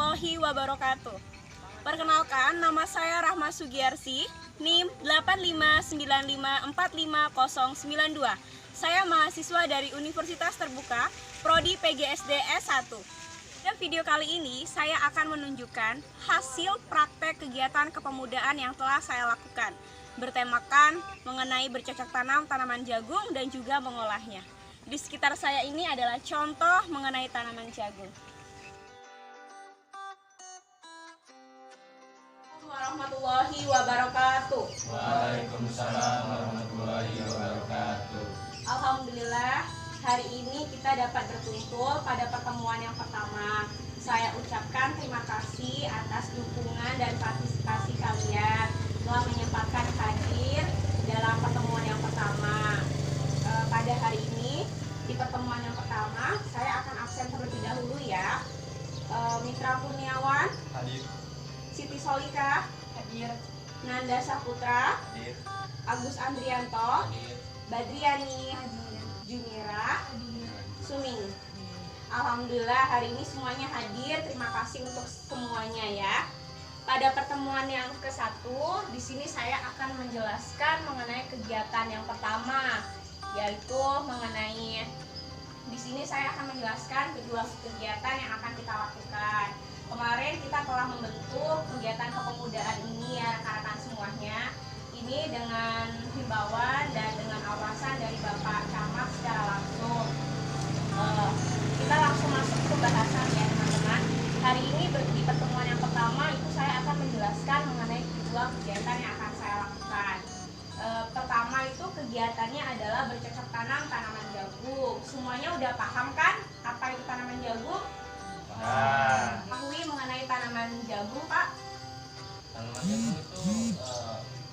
warahmatullahi wabarakatuh. Perkenalkan, nama saya Rahma Sugiyarsi, NIM 859545092. Saya mahasiswa dari Universitas Terbuka, Prodi PGSD S1. Dan video kali ini saya akan menunjukkan hasil praktek kegiatan kepemudaan yang telah saya lakukan, bertemakan mengenai bercocok tanam tanaman jagung dan juga mengolahnya. Di sekitar saya ini adalah contoh mengenai tanaman jagung. Warahmatullahi wabarakatuh. Waalaikumsalam warahmatullahi wabarakatuh. Alhamdulillah, hari ini kita dapat berkumpul pada pertemuan yang pertama. Saya ucapkan terima kasih atas dukungan dan partisipasi kalian telah menyempatkan hadir dalam pertemuan yang pertama. Pada hari ini, di pertemuan yang pertama, saya akan absen terlebih dahulu ya. Mitra Kurniawan, Hadir. Siti Solika, hadir. Nanda Saputra, Hadir. Agus Andrianto, Hadir. Badriani, Jumira, Suming. Alhamdulillah hari ini semuanya hadir. Terima kasih untuk semuanya ya. Pada pertemuan yang ke-1, di sini saya akan menjelaskan mengenai kegiatan yang pertama, yaitu mengenai di sini saya akan menjelaskan kedua kegiatan yang akan kita lakukan. Kemarin kita telah membentuk kegiatan kepemudaan ini ya rekan-rekan semuanya. Ini dengan himbauan dan dengan awasan dari Bapak Camat secara langsung. Kita langsung masuk ke pembahasan ya teman-teman. Hari ini di pertemuan yang pertama itu saya akan menjelaskan mengenai kedua kegiatan yang akan saya lakukan. Pertama itu kegiatannya adalah bercocok tanam tanaman jagung. Semuanya udah paham kan apa itu tanaman jagung? Nah, Ketahui mengenai tanaman jagung, Pak? tanaman jagung itu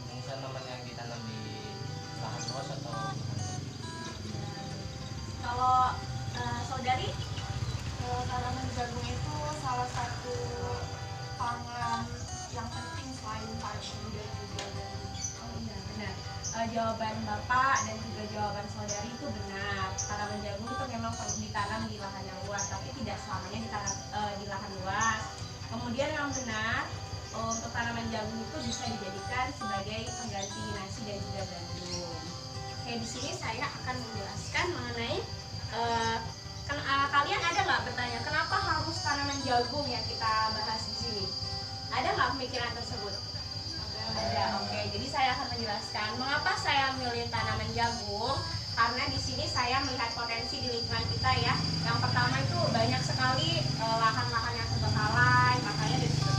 jenis tanaman yang ditanam di lahan luas atau Kalau saudari? Tanaman jagung itu salah satu pangan yang penting selain padi dan juga dari Benar. Jawaban Bapak dan juga jawaban saudari itu benar. Tanaman jagung itu memang perlu ditanam di lahan yang luas, tapi tidak selamanya ditanam di lahan luas. Kemudian yang benar, untuk tanaman jagung itu bisa dijadikan sebagai pengganti nasi dan juga gandum. Oke, di sini saya akan menjelaskan mengenai kalian ada nggak bertanya kenapa harus tanaman jagung yang kita bahas di sini? Ada nggak pemikiran tersebut? Ada. Oke, jadi saya akan menjelaskan mengapa saya memilih tanaman jagung. Karena di sini saya melihat potensi di lingkungan kita ya. Yang pertama itu banyak sekali lahan-lahan yang terbengkalai, makanya dari situ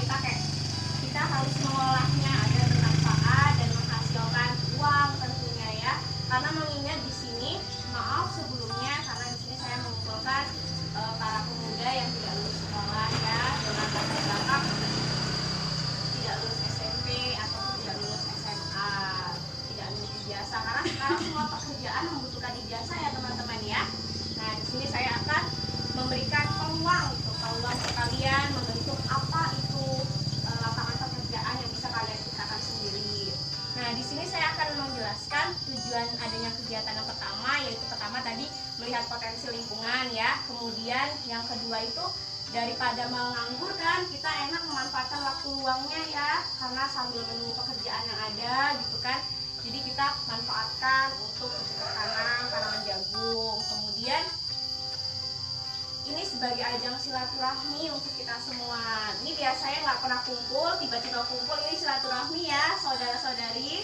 kita harus mengolahnya agar bermanfaat dan menghasilkan uang tentunya ya. Karena mengingat di sini, maaf sebelumnya karena di sini saya mengumpulkan para pemuda yang tidak lulus sekolah ya, dengan latar belakang tidak lulus SMP ataupun tidak lulus SMA, tidak lulus ijazah. Karena sekarang semua pekerjaan membutuhkan ijazah ya teman-teman ya. Nah di sini saya akan memberikan peluang ke kalian membentuk apa itu lapangan pekerjaan yang bisa kalian ciptakan sendiri. Nah di sini saya akan menjelaskan tujuan adanya kegiatan yang pertama, yaitu pertama tadi melihat potensi lingkungan ya. Kemudian yang kedua itu daripada menganggur kan, kita enak memanfaatkan waktu luangnya ya, karena sambil menunggu pekerjaan yang ada gitu kan. Jadi kita manfaatkan untuk bercocok tanam tanaman jagung. Kemudian ini sebagai ajang silaturahmi untuk kita semua. Ini biasanya nggak pernah kumpul, tiba-tiba kumpul, ini silaturahmi ya saudara-saudari.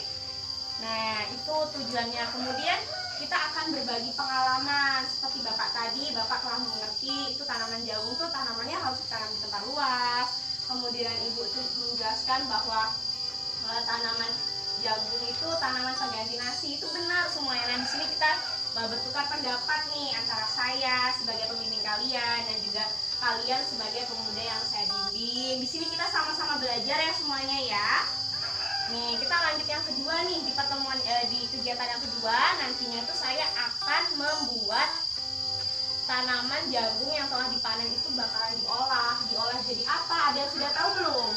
Nah itu tujuannya. Kemudian kita akan berbagi pengalaman seperti Bapak tadi. Bapak telah mengerti itu tanaman jagung tuh tanamannya harus ditanam di tempat luas. Kemudian Ibu tuh menjelaskan bahwa tanaman jagung itu tanaman pengganti nasi. Itu benar semuanya. Nah di sini kita bertukar pendapat nih antara saya sebagai pembimbing kalian dan juga kalian sebagai pemuda yang saya bimbing. Di sini kita sama-sama belajar ya semuanya ya. Nih kita lanjut yang kedua nih di pertemuan di kegiatan yang kedua. Nantinya itu saya akan membuat tanaman jagung yang telah dipanen itu bakalan diolah jadi apa? Ada yang sudah tahu belum?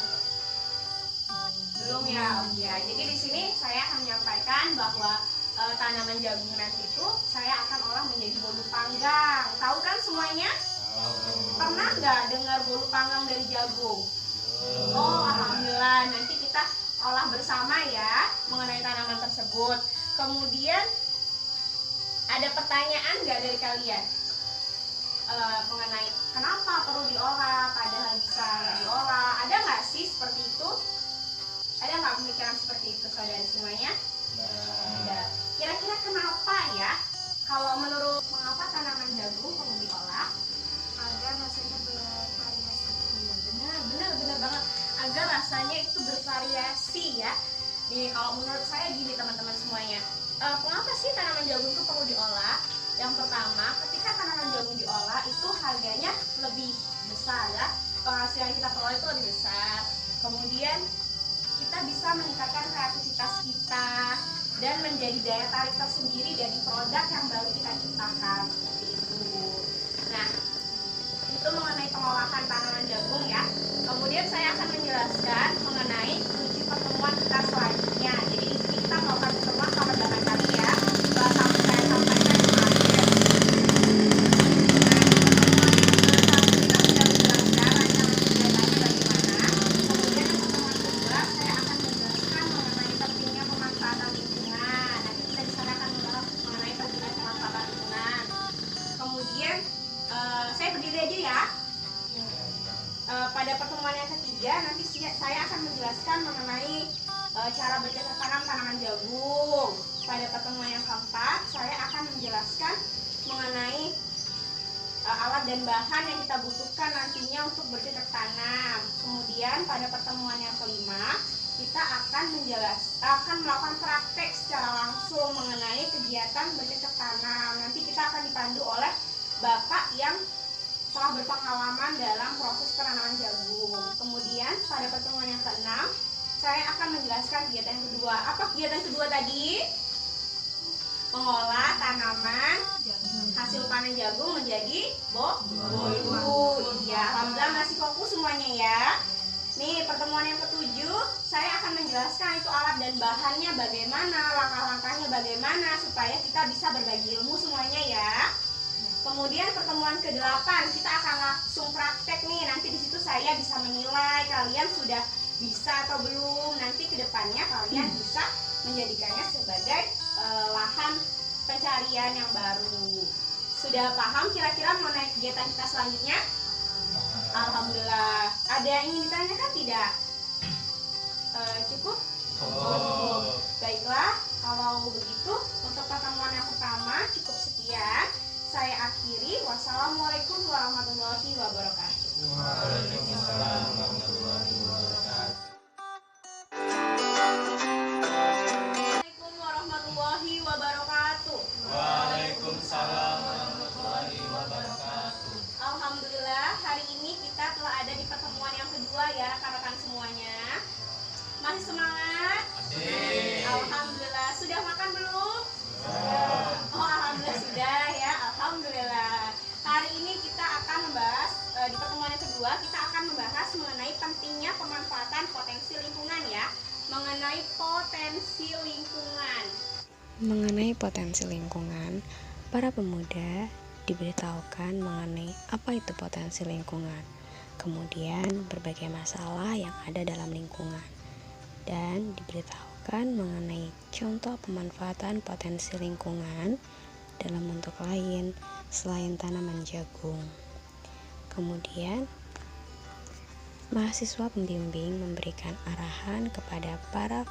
Belum ya. Ya jadi di sini saya akan menyampaikan bahwa tanaman jagung nanti itu saya akan olah menjadi bolu panggang. Tahu kan semuanya? Pernah nggak dengar bolu panggang dari jagung? Oh, alhamdulillah. Nanti kita olah bersama ya mengenai tanaman tersebut. Kemudian ada pertanyaan nggak dari kalian mengenai kenapa perlu diolah padahal bisa nggak diolah? Ada nggak sih seperti itu? Ada nggak pemikiran seperti itu saudara semuanya? Ada. Kira-kira kenapa ya? Kalau menurut mengapa tanaman jagung perlu diolah? Agar rasanya bervariasi. Benar banget. Agar rasanya itu bervariasi ya. Nih kalau menurut saya gini teman-teman semuanya. Mengapa sih tanaman jagung itu perlu diolah? Yang pertama, ketika tanaman jagung diolah itu harganya lebih besar ya. Penghasilan kita peroleh itu lebih besar. Kemudian kita bisa meningkatkan kreativitas kita dan menjadi daya tarik tersendiri dari produk yang baru kita ciptakan seperti itu. Nah, itu mengenai pengolahan tanaman jagung ya. Kemudian saya akan menjelaskan mengenai kunci pertemuan kita selanjutnya. Jadi di sini kita melakukan pertemuan selama 8 kali ya. Sampai saya sampaikan ke akhir. Pada pertemuan yang ketiga nanti saya akan menjelaskan mengenai cara bercocok tanam tanaman jagung. Pada pertemuan yang keempat saya akan menjelaskan mengenai alat dan bahan yang kita butuhkan nantinya untuk bercocok tanam. Kemudian pada pertemuan yang kelima kita akan melakukan praktek secara langsung mengenai kegiatan bercocok tanam. Nanti kita akan dipandu oleh Bapak yang telah berpengalaman dalam proses penanaman jagung. Kemudian pada pertemuan yang keenam saya akan menjelaskan kegiatan yang kedua. Apa kegiatan kedua tadi? Mengolah tanaman hasil panen jagung menjadi bolu. Iya, alhamdulillah masih fokus semuanya ya. Nih pertemuan yang ketujuh saya akan menjelaskan itu alat dan bahannya bagaimana, langkah-langkahnya bagaimana supaya kita bisa berbagi ilmu semuanya ya. Kemudian pertemuan ke-8 kita akan langsung praktek nih. Nanti di situ saya bisa menilai kalian sudah bisa atau belum. Nanti kedepannya kalian bisa menjadikannya sebagai lahan pencarian yang baru. Sudah paham kira-kira mengenai kegiatan kita selanjutnya? Alhamdulillah. Ada yang ingin ditanyakan tidak? Cukup? Baiklah, kalau begitu untuk pertemuan yang pertama cukup sekian. Saya akhiri. Wassalamualaikum warahmatullahi wabarakatuh. Waalaikumsalam warahmatullahi wabarakatuh. Assalamualaikum warahmatullahi wabarakatuh. Waalaikumsalam warahmatullahi wabarakatuh. Alhamdulillah hari ini kita telah ada di pertemuan yang kedua ya rekan-rekan semuanya. Masih semangat? Alhamdulillah. Sudah makan belum? Oh alhamdulillah sudah ya. Alhamdulillah. Hari ini kita akan membahas di pertemuan yang kedua kita akan membahas mengenai pentingnya pemanfaatan potensi lingkungan ya. Mengenai potensi lingkungan. Mengenai potensi lingkungan, para pemuda diberitahukan mengenai apa itu potensi lingkungan, kemudian berbagai masalah yang ada dalam lingkungan, dan diberitahukan mengenai contoh pemanfaatan potensi lingkungan dalam bentuk lain selain tanaman jagung. Kemudian, mahasiswa pembimbing memberikan arahan kepada para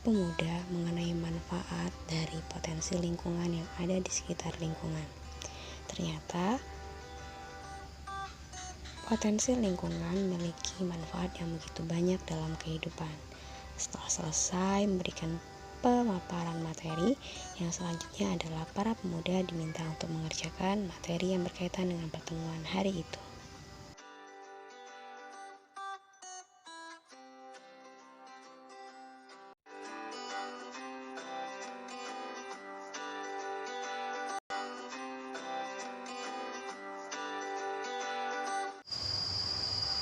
pemuda mengenai manfaat dari potensi lingkungan yang ada di sekitar lingkungan. Ternyata potensi lingkungan memiliki manfaat yang begitu banyak dalam kehidupan. Setelah selesai memberikan pemaparan materi, yang selanjutnya adalah para pemuda diminta untuk mengerjakan materi yang berkaitan dengan pertemuan hari itu.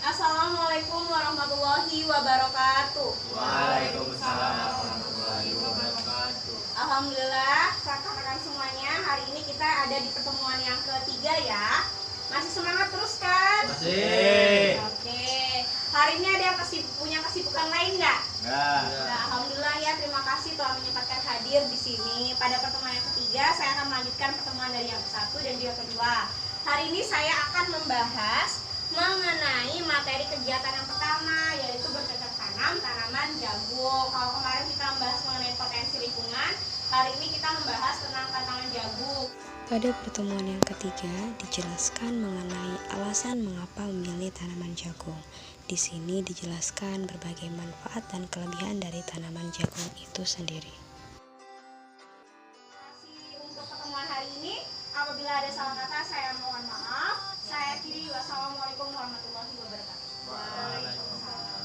Assalamualaikum warahmatullahi wabarakatuh. Waalaikumsalam warahmatullahi wabarakatuh. Alhamdulillah rekan-rekan semuanya, hari ini kita ada di pertemuan yang ketiga ya. Masih semangat terus kan? Masih. Oke. Hari ini ada yang punya kesibukan lain nggak? Enggak. Nah, alhamdulillah ya, terima kasih telah menyempatkan hadir di sini. Pada pertemuan yang ketiga, saya akan melanjutkan pertemuan dari yang ke-1 dan juga kedua. Hari ini saya akan membahas mengenai materi kegiatan yang pertama, yaitu bercocok tanam tanaman jagung. Kalau kemarin kita membahas mengenai potensi lingkungan, hari ini kita membahas tentang tanaman jagung. Pada pertemuan yang ketiga dijelaskan mengenai alasan mengapa memilih tanaman jagung. Di sini dijelaskan berbagai manfaat dan kelebihan dari tanaman jagung itu sendiri. Untuk pertemuan hari ini, apabila ada salah kata saya mohon maaf. Saya akhiri, wassalamualaikum warahmatullahi wabarakatuh. Waalaikumsalam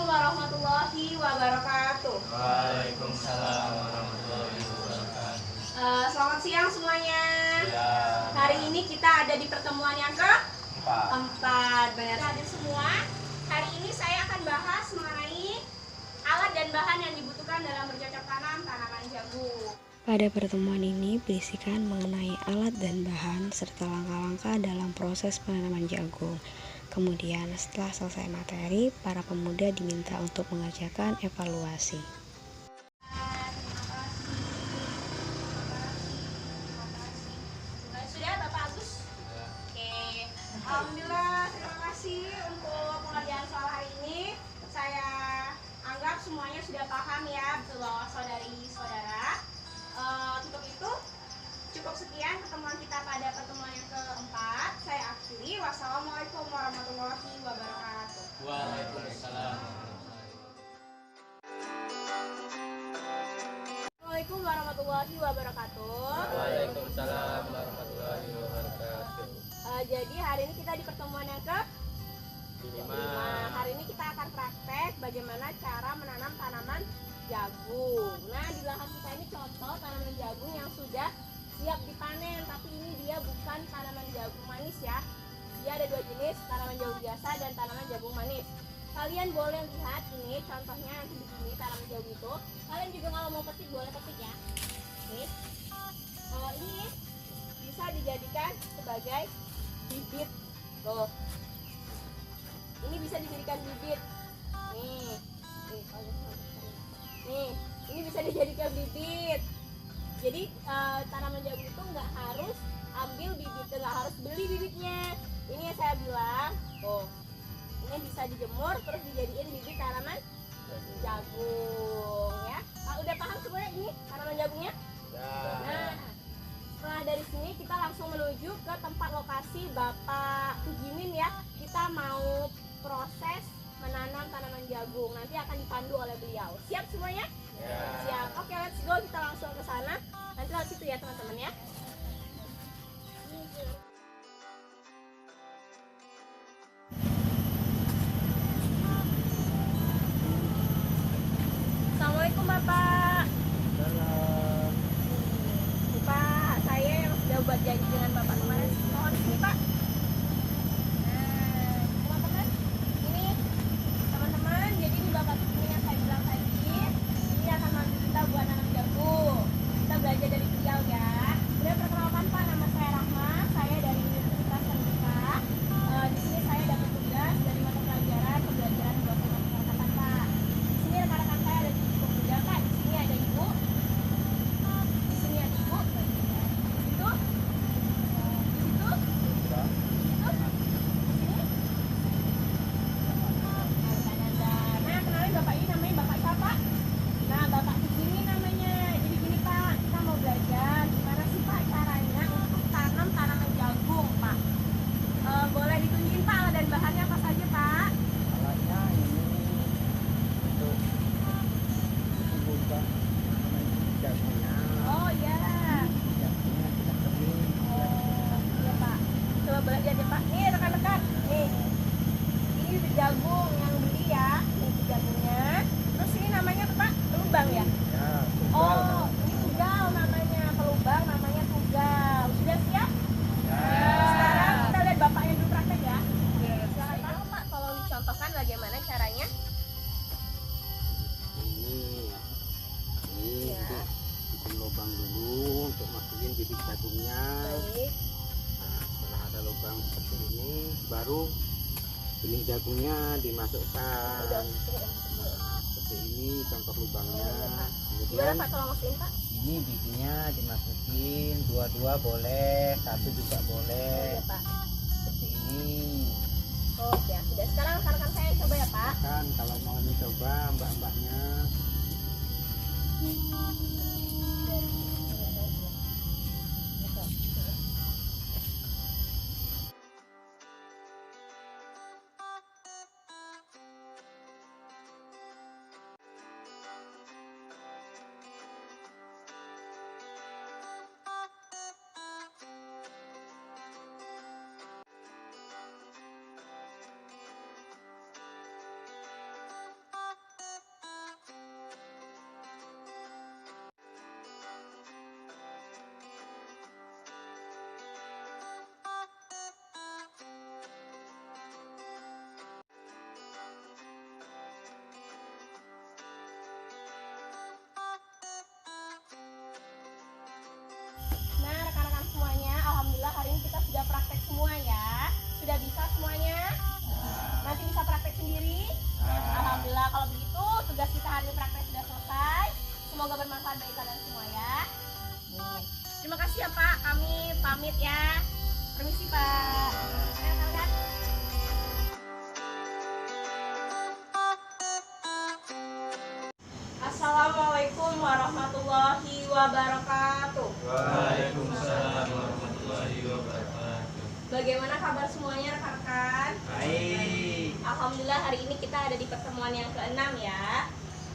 warahmatullahi wabarakatuh. Waalaikumsalam warahmatullahi wabarakatuh. Selamat siang semuanya. Ya. Hari ini kita ada di pertemuan yang Empat. keempat. Benar hadir semua. Hari ini saya akan bahas mengenai alat dan bahan yang dibutuhkan dalam bercocok tanam tanaman jagung. Pada pertemuan ini berisikan mengenai alat dan bahan serta langkah-langkah dalam proses penanaman jagung. Kemudian setelah selesai materi, para pemuda diminta untuk mengerjakan evaluasi. Sudah Bapak Agus? Oke. Alhamdulillah, terima kasih untuk pengerjaan soal hari ini. Saya anggap semuanya sudah paham ya, betul saudari-saudara. Untuk itu cukup sekian pertemuan kita pada pertemuan yang keempat. Saya akhiri. Wassalamualaikum warahmatullahi wabarakatuh. Waalaikumsalam. Assalamualaikum warahmatullahi wabarakatuh. Waalaikumsalam warahmatullahi wabarakatuh. Jadi hari ini kita di pertemuan yang ke 5. Hari ini kita akan praktek bagaimana cara menanam tanaman jagung. Nah, di belakang kita ini contoh tanaman jagung yang sudah siap dipanen, tapi ini dia bukan tanaman jagung manis ya. Dia ada 2 jenis, tanaman jagung biasa dan tanaman jagung manis. Kalian boleh lihat ini contohnya nanti di sini tanaman jagung itu. Kalian juga kalau mau petik boleh petik ya. Nih. Kalau ini bisa dijadikan sebagai bibit. Tuh. Ini bisa dijadikan bibit. Nih. Nih, ini bisa dijadikan bibit. Jadi tanaman jagung itu nggak harus ambil bibit, nggak harus beli bibitnya. Ini yang saya bilang, tuh, ini bisa dijemur terus dijadiin bibit tanaman jagung ya. Udah paham sebenarnya ini tanaman jagungnya? Nah, setelah dari sini kita langsung menuju ke tempat lokasi Bapak Tujimin ya. Kita mau proses menanam tanaman jagung. Nanti akan dipandu oleh beliau. Siap semuanya? Ya. Siap. Oke, let's go. Kita langsung ke sana. Nanti lewat situ ya, teman-teman ya. Assalamualaikum Bapak. Pak, saya yang sudah buat janji dengan Bapak kemarin. Mohon di sini Pak. Nah, teman-teman, ini teman-teman, jadi ini Bapak ini yang saya bilang tadi, ini akan bantu kita buat nanam jagung. Kita belajar dari beliau ya. Sudah perkenalkan Pak, nama saya Rahma, saya dari Universitas Terbuka. Di sini saya dapat tugas dari mata pelajaran pembelajaran bahasa masyarakatan Pak. Di sini rekan-rekan saya ada 7 pemuda Pak. Di sini ada Ibu. Di sini ada Ibu. Di situ. Di situ. Nah, kenalin Bapak ini namanya Bapak siapa? Nah, Bapak ini namanya. Jadi gini Pak, kita mau belajar gimana sih Pak caranya untuk tanam tanaman jagung Pak. Boleh ditunjukin Pak alat dan bahannya apa saja Pak? Alatnya ini untuk buka jagungnya. Oh iya. Jagungnya kita kering. Oh iya Pak. Coba belajar ya Pak. Nih rekan-rekan, nih. Ini jagung yang beli ya. Ini jagungnya. Terus ini namanya apa Pak? Pelubang ya? Ya, Oh, ini tugal namanya. Pelubang namanya tugal. Sudah siap? Sekarang kita lihat Bapak yang dulu praktek ya. Silakan Pak, tolong dicontohkan bagaimana caranya. ini Ya. bikin lubang dulu. baru benih jagungnya dimasukkan seperti ini contoh lubangnya. Kemudian ini bijinya dimasukin, dua-dua boleh, satu juga boleh. Seperti ini. Oke, sudah. Sekarang rekan-rekan saya coba ya Pak. Kan kalau mau mencoba mbak-mbaknya. Nah, rekan-rekan semuanya, alhamdulillah hari ini kita sudah praktek semua ya. Sudah bisa semuanya? Nanti bisa praktek sendiri? Alhamdulillah, kalau begitu tugas kita hari ini praktek sudah selesai. Semoga bermanfaat bagi kalian semua ya. Nih. Terima kasih ya Pak, kami pamit ya. Permisi Pak. Ayo kalian. Assalamualaikum warahmatullahi wabarakatuh. Waalaikumsalam warahmatullahi wabarakatuh. Bagaimana kabar semuanya rekan-rekan? Baik. Alhamdulillah hari ini kita ada di pertemuan yang ke-6 ya.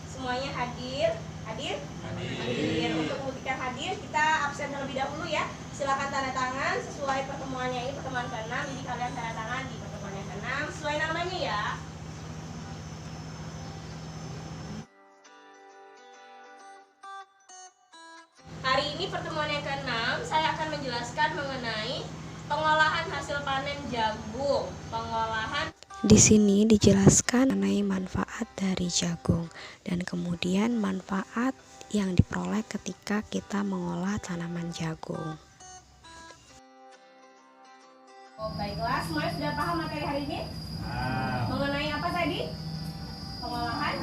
Semuanya hadir? Hadir? Hadir. Untuk membuktikan hadir, kita absen terlebih dahulu ya. Silakan tanda tangan sesuai pertemuannya, ini pertemuan ke-6. Jadi kalian tanda tangan di pertemuan yang ke-6 sesuai namanya ya. Hari ini pertemuan yang ke-6 saya akan menjelaskan mengenai pengolahan hasil panen jagung. Di sini dijelaskan mengenai manfaat dari jagung dan kemudian manfaat yang diperoleh ketika kita mengolah tanaman jagung. Oh, baiklah, semuanya sudah paham materi hari ini? Mengenai apa tadi? Pengolahan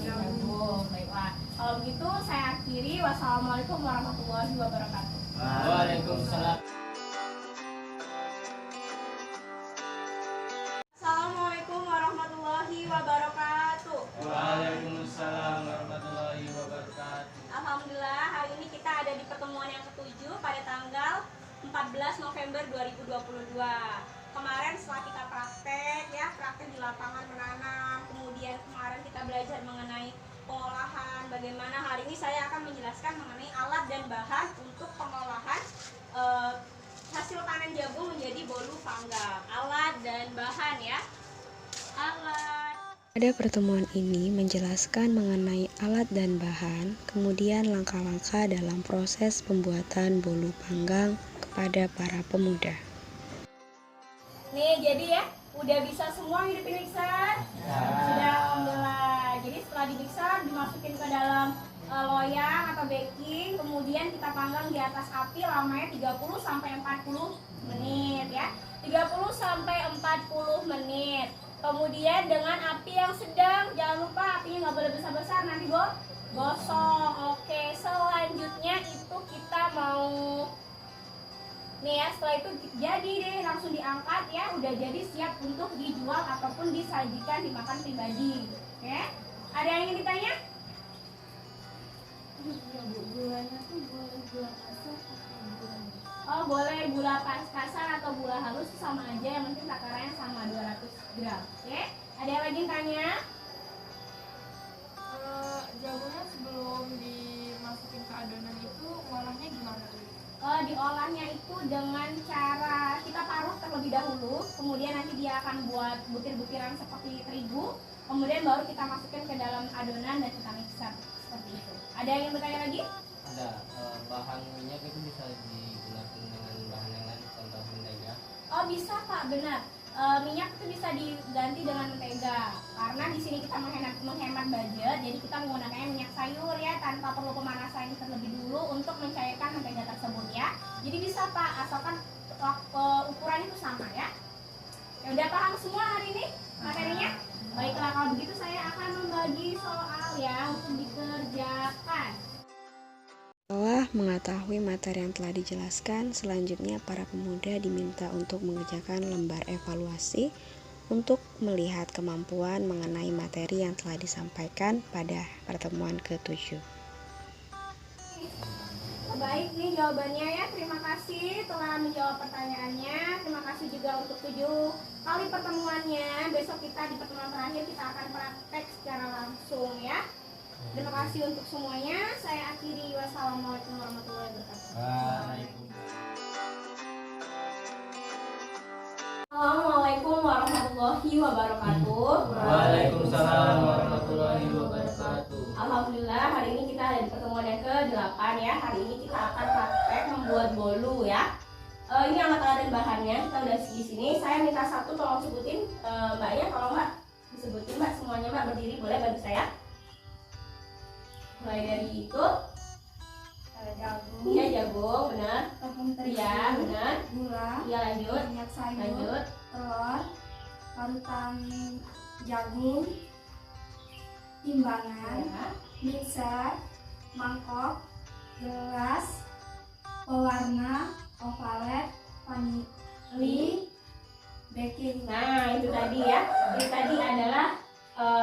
jagung. Baiklah. Kalau begitu saya akhiri. Wassalamualaikum warahmatullahi wabarakatuh. Waalaikumsalam. Assalamualaikum warahmatullahi wabarakatuh. Waalaikumsalam warahmatullahi wabarakatuh. Alhamdulillah hari ini kita ada di pertemuan yang ke-7 pada tanggal 14 November 2022. Kemarin setelah kita praktek di lapangan menanam, kemudian kemarin kita belajar mengenai pengolahan. Bagaimana hari ini saya akan menjelaskan mengenai alat dan bahan untuk pengolahan hasil panen jagung menjadi bolu panggang. Alat dan bahan ya. Alat. Pada pertemuan ini menjelaskan mengenai alat dan bahan, kemudian langkah-langkah dalam proses pembuatan bolu panggang kepada para pemuda. Nih jadi ya, udah bisa semua hidupin mixer? Sudah, alhamdulillah. Jadi setelah di mixer dimasukin ke dalam loyang atau baking, kemudian kita panggang di atas api lamanya 30 sampai 40 menit ya. 30 sampai 40 menit. Kemudian dengan api yang sedang, jangan lupa apinya nggak boleh besar-besar, nanti gosong. Oke, selanjutnya itu kita mau nih ya, setelah itu jadi deh langsung diangkat ya, udah jadi siap untuk dijual ataupun disajikan dimakan pribadi. Oke, ada yang ingin ditanya? Gulanya tuh boleh gula kasar atau gula Oh boleh gula kasar atau gula halus sama aja, yang penting takarannya sama 200 gram. Oke, ada yang lagi tanya? jagungnya sebelum dimasukin ke adonan itu ngolahnya gimana tuh? Diolahnya itu dengan cara kita parut terlebih dahulu, kemudian nanti dia akan buat butir-butiran seperti terigu, kemudian baru kita masukkan ke dalam adonan dan kita mixer seperti itu. Ada yang bertanya lagi? Ada bahan minyak itu bisa digunakan dengan bahan yang lain, contoh mentega. Oh bisa Pak, benar. Minyak itu bisa diganti dengan mentega, karena di sini kita menghemat budget, jadi kita menggunakannya minyak sayur ya, tanpa perlu pemanasan terlebih dulu untuk mencairkan mentega tersebut ya. Jadi bisa Pak, asalkan ukuran itu sama ya. Udah paham semua hari ini materinya? Baiklah, kalau begitu saya akan membagi soal ya untuk dikerjakan. Setelah mengetahui materi yang telah dijelaskan, selanjutnya para pemuda diminta untuk mengerjakan lembar evaluasi untuk melihat kemampuan mengenai materi yang telah disampaikan pada pertemuan ke-7. Baik nih jawabannya ya, terima kasih telah menjawab pertanyaannya. Terima kasih juga untuk 7 kali pertemuannya. Besok kita di pertemuan terakhir kita akan praktek secara langsung ya. Terima kasih untuk semuanya. Saya akhiri. Wassalamualaikum warahmatullahi wabarakatuh. Assalamualaikum warahmatullahi wabarakatuh. Waalaikumsalam warahmatullahi wabarakatuh. Alhamdulillah hari ini kita ada di pertemuan yang ke-8 ya. Hari ini kita akan praktek membuat bolu ya. Ini alat-alat dan bahannya kita udah di sini. Saya minta satu tolong sebutin mbaknya, kalau mbak disebutin mbak semuanya, mbak berdiri boleh bantu saya. Mulai dari itu. Jagung, Iya jagung, benar. tepung terigu, Iya benar. gula, Iya lanjut. minyak sayur, Lanjut. telur, parutan jagung, timbangan, Ya. mixer, mangkok, gelas, pewarna, ovalet, vanili, baking. Nah itu tadi ya. Itu tadi adalah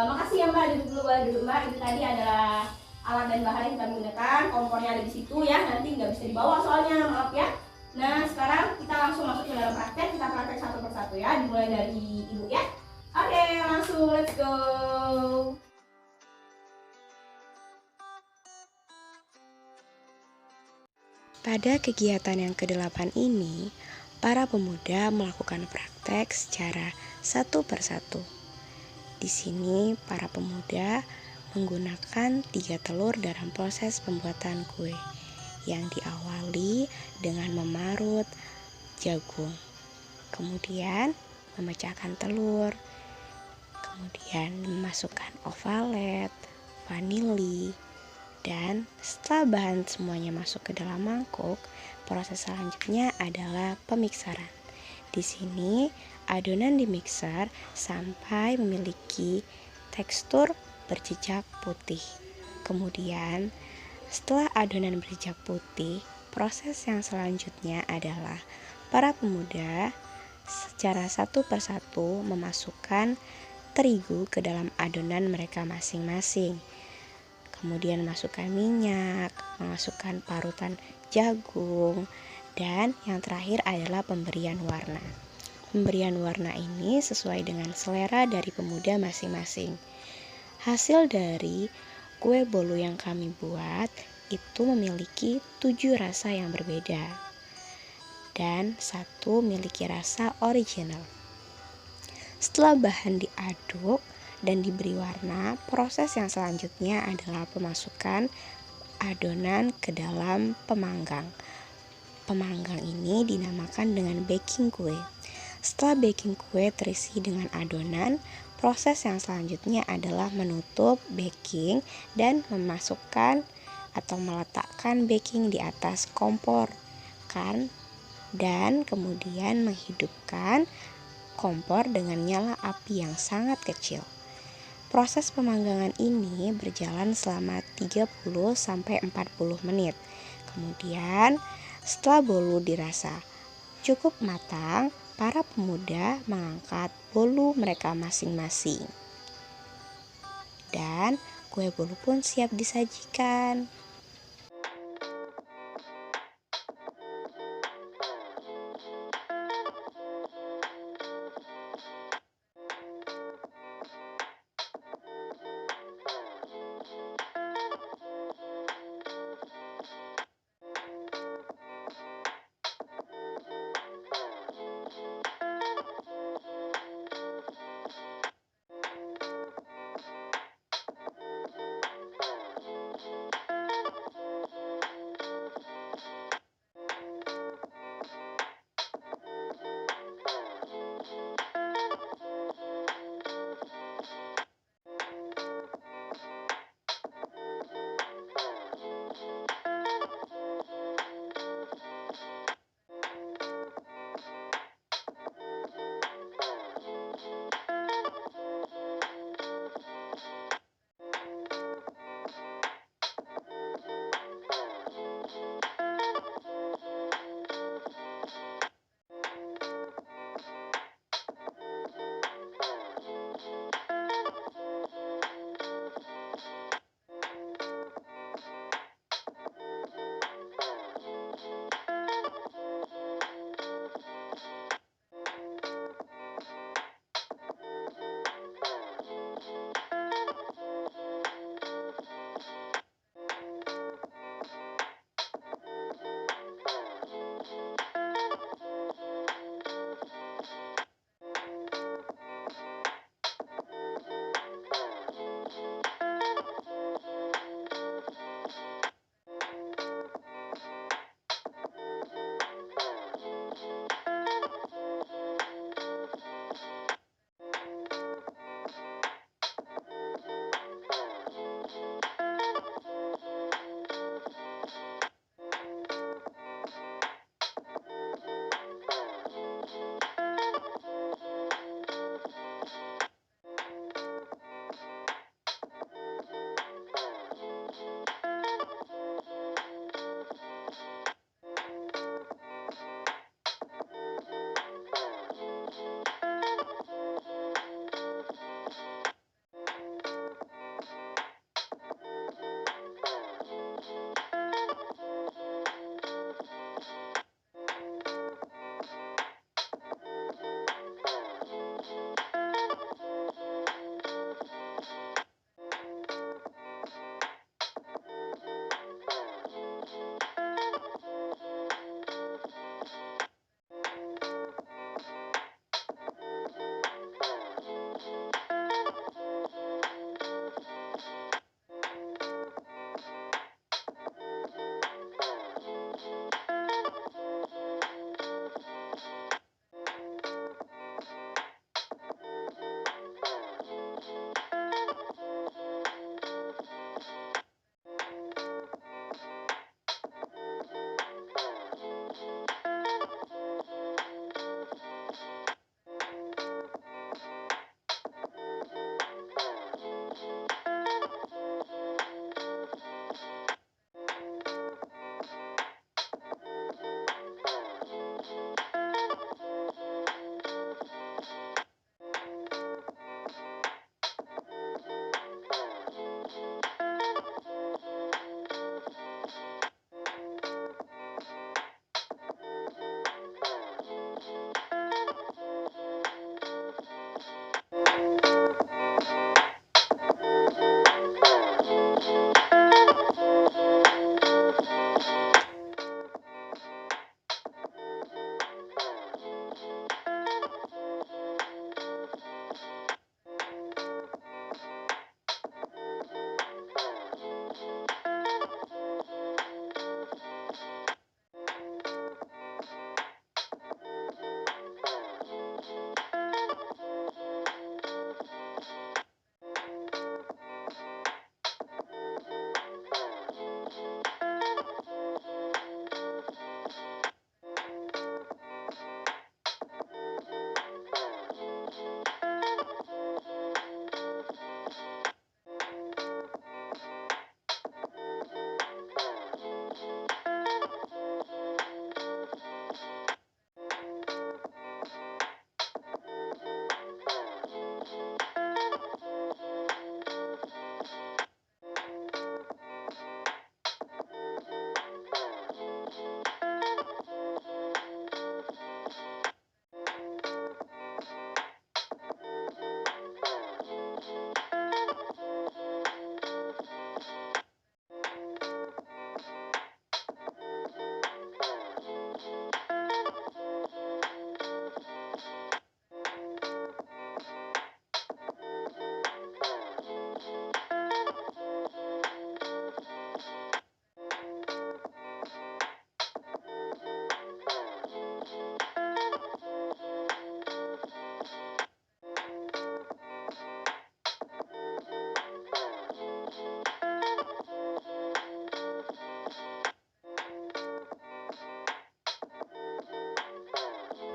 makasih ya mbak, duduk dulu mbak, duduk mbak. Itu tadi adalah alat dan bahan yang kita gunakan, kompornya ada di situ ya. Nanti nggak bisa dibawa soalnya, maaf ya. Nah sekarang kita langsung masuk ke dalam praktek. Kita praktek satu persatu ya, dimulai dari ibu ya. Oke langsung let's go. Pada kegiatan yang ke-8 ini, para pemuda melakukan praktek secara satu persatu. Di sini, para pemuda menggunakan 3 telur dalam proses pembuatan kue yang diawali dengan memarut jagung, kemudian memecahkan telur, kemudian memasukkan ovalet, vanili, dan setelah bahan semuanya masuk ke dalam mangkuk, proses selanjutnya adalah pemiksaran. Di sini, adonan dimixer sampai memiliki tekstur berjejak putih. Kemudian, setelah adonan berjejak putih, proses yang selanjutnya adalah para pemuda secara satu persatu memasukkan terigu ke dalam adonan mereka masing-masing. Kemudian masukkan minyak, memasukkan parutan jagung, dan yang terakhir adalah pemberian warna. Pemberian warna ini sesuai dengan selera dari pemuda masing-masing. Hasil dari kue bolu yang kami buat itu memiliki 7 rasa yang berbeda dan 1 memiliki rasa original. Setelah bahan diaduk dan diberi warna, proses yang selanjutnya adalah pemasukan adonan ke dalam pemanggang. Pemanggang ini dinamakan dengan baking kue. Setelah baking kue terisi dengan adonan, proses yang selanjutnya adalah menutup baking dan memasukkan atau meletakkan baking di atas kompor dan kemudian menghidupkan kompor dengan nyala api yang sangat kecil. Proses pemanggangan ini berjalan selama 30-40 menit. Kemudian setelah bolu dirasa cukup matang, para pemuda mengangkat bolu mereka masing-masing. Dan kue bolu pun siap disajikan.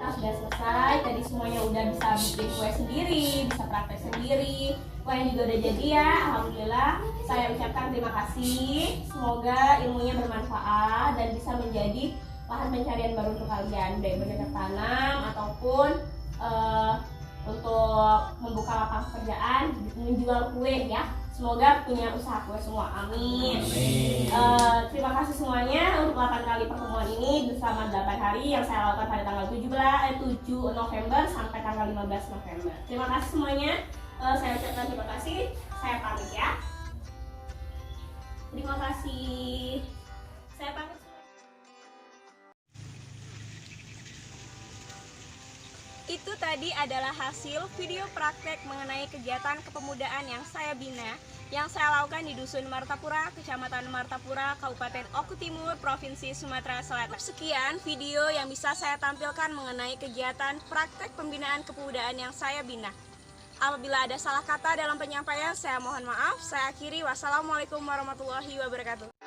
Nah, sudah selesai, tadi semuanya udah bisa bikin kue sendiri, bisa praktek sendiri. Kuenya juga udah jadi ya, alhamdulillah. Saya ucapkan terima kasih. Semoga ilmunya bermanfaat dan bisa menjadi lahan pencarian baru untuk kalian, baik bercocok tanam ataupun untuk membuka lapangan pekerjaan, menjual kue ya. Semoga punya usaha kue semua, amin. Terima kasih semuanya untuk 8 kali pertemuan ini bersama 8 hari yang saya lakukan pada tanggal 7 November sampai tanggal 15 November. Terima kasih semuanya. Saya ucapkan terima kasih. Saya pamit ya. Terima kasih. Saya pamit. Itu tadi adalah hasil video praktek mengenai kegiatan kepemudaan yang saya bina, yang saya lakukan di Dusun Martapura, Kecamatan Martapura, Kabupaten Oku Timur, Provinsi Sumatera Selatan. Sekian video yang bisa saya tampilkan mengenai kegiatan praktek pembinaan kepemudaan yang saya bina. Apabila ada salah kata dalam penyampaian, saya mohon maaf. Saya akhiri. Wassalamualaikum warahmatullahi wabarakatuh.